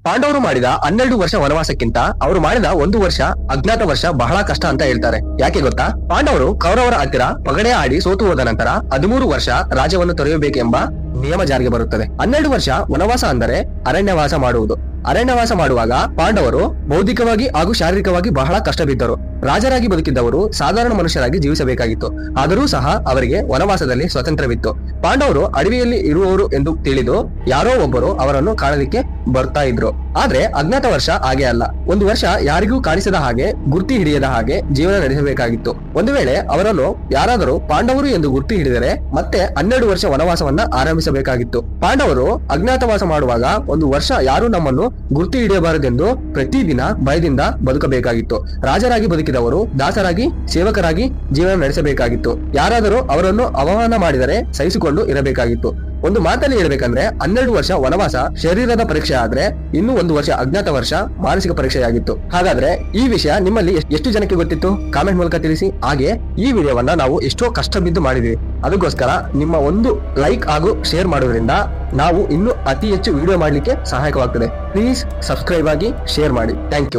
ಪಾಂಡವರು ಮಾಡಿದ 12 ವರ್ಷ ವನವಾಸಕ್ಕಿಂತ ಅವರು ಮಾಡಿದ 1 ವರ್ಷ ಅಜ್ಞಾತ ವರ್ಷ ಬಹಳ ಕಷ್ಟ ಅಂತ ಹೇಳ್ತಾರೆ. ಯಾಕೆ ಗೊತ್ತಾ? ಪಾಂಡವರು ಕೌರವರ ಹತ್ತಿರ ಪಗಡೆ ಆಡಿ ಸೋತು ಹೋದ ನಂತರ 13 ವರ್ಷ ರಾಜ್ಯವನ್ನು ತೊರೆಯಬೇಕೆಂಬ ನಿಯಮ ಜಾರಿಗೆ ಬರುತ್ತದೆ. 12 ವರ್ಷ ವನವಾಸ ಅಂದರೆ ಅರಣ್ಯವಾಸ ಮಾಡುವುದು. ಅರಣ್ಯವಾಸ ಮಾಡುವಾಗ ಪಾಂಡವರು ಬೌದ್ಧಿಕವಾಗಿ ಹಾಗೂ ಶಾರೀರಿಕವಾಗಿ ಬಹಳ ಕಷ್ಟ ಬಿದ್ದರು. ರಾಜರಾಗಿ ಬದುಕಿದ್ದವರು ಸಾಧಾರಣ ಮನುಷ್ಯರಾಗಿ ಜೀವಿಸಬೇಕಾಗಿತ್ತು. ಆದರೂ ಸಹ ಅವರಿಗೆ ವನವಾಸದಲ್ಲಿ ಸ್ವಾತಂತ್ರ್ಯವಿತ್ತು. ಪಾಂಡವರು ಅಡವಿಯಲ್ಲಿ ಇರುವವರು ಎಂದು ತಿಳಿದು ಯಾರೋ ಒಬ್ಬರು ಅವರನ್ನು ಕಾಣಲಿಕ್ಕೆ ಬರ್ತಾ ಇದ್ರು. ಆದ್ರೆ ಅಜ್ಞಾತ ವರ್ಷ ಹಾಗೆ ಅಲ್ಲ. 1 ವರ್ಷ ಯಾರಿಗೂ ಕಾಣಿಸದ ಹಾಗೆ, ಗುರ್ತಿ ಹಿಡಿಯದ ಹಾಗೆ ಜೀವನ ನಡೆಸಬೇಕಾಗಿತ್ತು. ಒಂದು ವೇಳೆ ಅವರನ್ನು ಯಾರಾದರೂ ಪಾಂಡವರು ಎಂದು ಗುರ್ತಿ ಹಿಡಿದರೆ ಮತ್ತೆ 12 ವರ್ಷ ವನವಾಸವನ್ನ ಆರಂಭಿಸಬೇಕಾಗಿತ್ತು. ಪಾಂಡವರು ಅಜ್ಞಾತವಾಸ ಮಾಡುವಾಗ 1 ವರ್ಷ ಯಾರು ನಮ್ಮನ್ನು ಗುರ್ತಿ ಹಿಡಿಯಬಾರದೆಂದು ಪ್ರತಿದಿನ ಭಯದಿಂದ ಬದುಕಬೇಕಾಗಿತ್ತು. ರಾಜರಾಗಿ ಬದುಕಿದವರು ದಾಸರಾಗಿ, ಸೇವಕರಾಗಿ ಜೀವನ ನಡೆಸಬೇಕಾಗಿತ್ತು. ಯಾರಾದರೂ ಅವರನ್ನು ಅವಮಾನ ಮಾಡಿದರೆ ಸಹಿಸಿಕೊಂಡು ಇರಬೇಕಾಗಿತ್ತು. ಒಂದು ಮಾತಲ್ಲಿ ಹೇಳ್ಬೇಕಂದ್ರೆ 12 ವರ್ಷ ವನವಾಸ ಶರೀರದ ಪರೀಕ್ಷೆ ಆದ್ರೆ, ಇನ್ನು 1 ವರ್ಷ ಅಜ್ಞಾತ ವರ್ಷ ಮಾನಸಿಕ ಪರೀಕ್ಷೆಯಾಗಿತ್ತು. ಹಾಗಾದ್ರೆ ಈ ವಿಷಯ ನಿಮ್ಮಲ್ಲಿ ಎಷ್ಟು ಜನಕ್ಕೆ ಗೊತ್ತಿತ್ತು? ಕಾಮೆಂಟ್ ಮೂಲಕ ತಿಳಿಸಿ. ಹಾಗೆ ಈ ವಿಡಿಯೋವನ್ನ ನಾವು ಎಷ್ಟೋ ಕಷ್ಟ ಬಿದ್ದು ಮಾಡಿದ್ವಿ. ಅದಕ್ಕೋಸ್ಕರ ನಿಮ್ಮ ಒಂದು ಲೈಕ್ ಹಾಗೂ ಶೇರ್ ಮಾಡೋದ್ರಿಂದ ನಾವು ಇನ್ನೂ ಅತಿ ಹೆಚ್ಚು ವಿಡಿಯೋ ಮಾಡ್ಲಿಕ್ಕೆ ಸಹಾಯಕವಾಗ್ತದೆ. ಪ್ಲೀಸ್ ಸಬ್ಸ್ಕ್ರೈಬ್ ಆಗಿ, ಶೇರ್ ಮಾಡಿ. Thank you.